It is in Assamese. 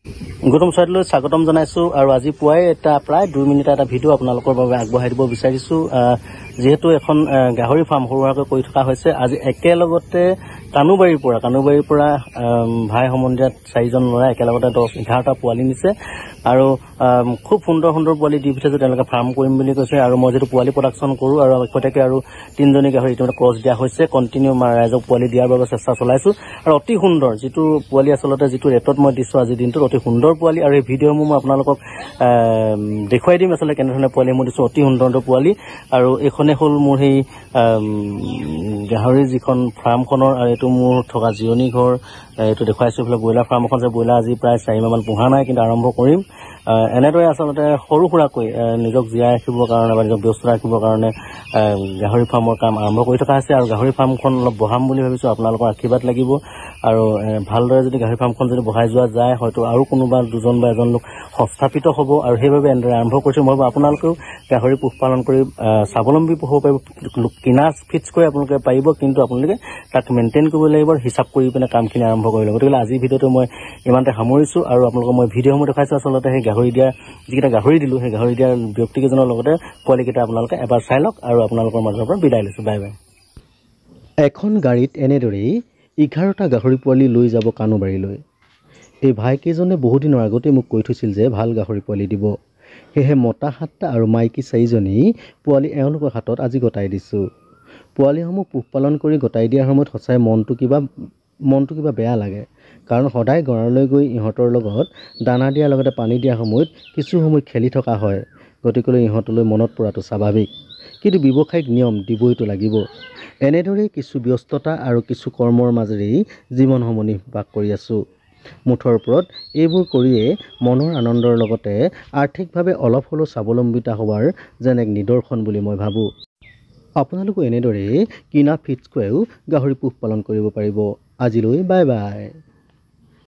গৌতম চৰাইলৈ স্বাগতম জনাইছো আৰু আজি পুৱাই এটা প্ৰায় 2 মিনিট এটা ভিডিঅ' আপোনালোকৰ বাবে আগবঢ়াই দিব বিচাৰিছো যেহেতু এখন গাহৰি ফাৰ্ম সৰুৱাকৈ কৰি থকা হৈছে আজি একেলগতে কানুবাৰীৰ পৰা ভাই সমন্দিয়াত 4জন ল'ৰা একেলগতে 10-11টা পোৱালি নিছে আৰু খুব সুন্দৰ পোৱালি দি পিছে তেওঁলোকে ফাৰ্ম কৰিম বুলি কৈছে আৰু মই যেটো পোৱালি প্ৰডাকচন কৰো আৰু একটাকে আৰু 3জনী গাহৰি ইতিমধ্যে ক্ৰছ দিয়া হৈছে কন্টিনিউ ৰাইজক পোৱালি দিয়াৰ বাবে চেষ্টা চলাইছো আৰু অতি সুন্দৰ যেটো পোৱালি আচলতে যেটো ৰেটত মই দিছো আজি দিনটো অতি সুন্দৰ পোৱালি আৰু এই ভিডিঅ' মই আপোনালোকক দেখুৱাই দিম আসলে কেনেধৰণে পোৱালি মই দিছো অতি সুন্দৰ পোৱালি আৰু এখনে হল মোৰ সেই গাহৰি যিখন ফাৰ্মখনৰ আৰু এটো মোৰ থকা জিৰণি ঘৰ এটো দেখুৱাইছো ফলে ব্ৰইলাৰ ফাৰ্ম এখন যে ব্ৰইলাৰ আজি প্ৰায় 4 মাহমান পোহা নাই কিন্তু আৰম্ভ কৰিম এনেদৰে আসলতে সৰু সুৰাকৈ নিজক জীয়াই ৰাখিবৰ কাৰণে বা নিজক ব্যস্ত ৰাখিবৰ কাৰণে গাহৰি ফাৰ্মৰ কাম আৰম্ভ কৰি থকা আছে আৰু গাহৰি ফাৰ্মখন অলপ বহাম বুলি ভাবিছো আপোনালোকৰ আশীৰ্বাদ লাগিব আৰু ভালদৰে যদি গাহৰি ফাৰ্মখন যদি বহাই যোৱা যায় হয়তো আৰু কোনোবা দুজন বা এজন লোক সংস্থাপিত হ'ব আৰু সেইভাবে এনেদৰে আৰম্ভ কৰিছো মই আপোনালোকেও গাহৰি পোহপালন কৰি স্বাৱলম্বী হ'ব পাৰিব কিনা ফিক্স কৰি আপোনালোকে পাৰিব কিন্তু আপোনালোকে তাক মেইনটেইন কৰিব লাগিব হিচাপ কৰি পিনে কামখিনি আৰম্ভ কৰি ল'ব গতিকে আজি ভিডিঅ'টো মই ইমানতে সামৰিছো আৰু আপোনালোকক মই ভিডিঅ' সমূহ দেখাইছো আসলতে সেই গাহৰি দিয়া যিকেইটা গাহৰি দিলো সেই গাহৰি দিয়া ব্যক্তিকেইজনৰ লগতে পোৱালিকেইটা আপোনালোকে এবাৰ চাই লওক আৰু আপোনালোকৰ মাজৰ পৰা বিদায় লৈছো বাই বাই এখন গাড়ীত এনেদৰেই 11টা গাহৰি পোৱালি লৈ যাব কানুবাৰীলৈ এই ভাইকেইজনে বহু দিনৰ আগতে মোক কৈ থৈছিল যে ভাল গাহৰি পোৱালি দিব হেহে মতা 7টা আৰু মাইকী 4জনী পোৱালি এওঁলোকৰ হাতত আজি গটাই দিছো পোৱালিসমূহ পোহপালন কৰি গটাই দিয়াৰ সময়ত সঁচাই মনটো কিবা বেয়া লাগে কাৰণ সদায় গড়লৈ গৈ ইহঁতৰ লগত দানা দিয়াৰ লগতে পানী দিয়াৰ সময়ত কিছু সময় খেলি থকা হয় গতিকে ইহঁতলৈ মনত পৰাটো স্বাভাৱিক কিন্তু ব্যৱসায়িক নিয়ম দিবইতো লাগিব এনেদৰে কিছু ব্যস্ততা আৰু কিছু কৰ্মৰ মাজেৰে জীৱনসমূহ নিৰ্বাহ কৰি আছো মুঠৰ ওপৰত এইবোৰ কৰিয়ে মনৰ আনন্দৰ লগতে আৰ্থিকভাৱে অলপ হলেও স্বাৱলম্বিতা হোৱাৰ যেন এক নিদৰ্শন বুলি মই ভাবো আপোনালোকো এনেদৰে কিনা ফিক্স কৰিও গাহৰি পোহপালন কৰিব পাৰিব আজিলৈ বাই বাই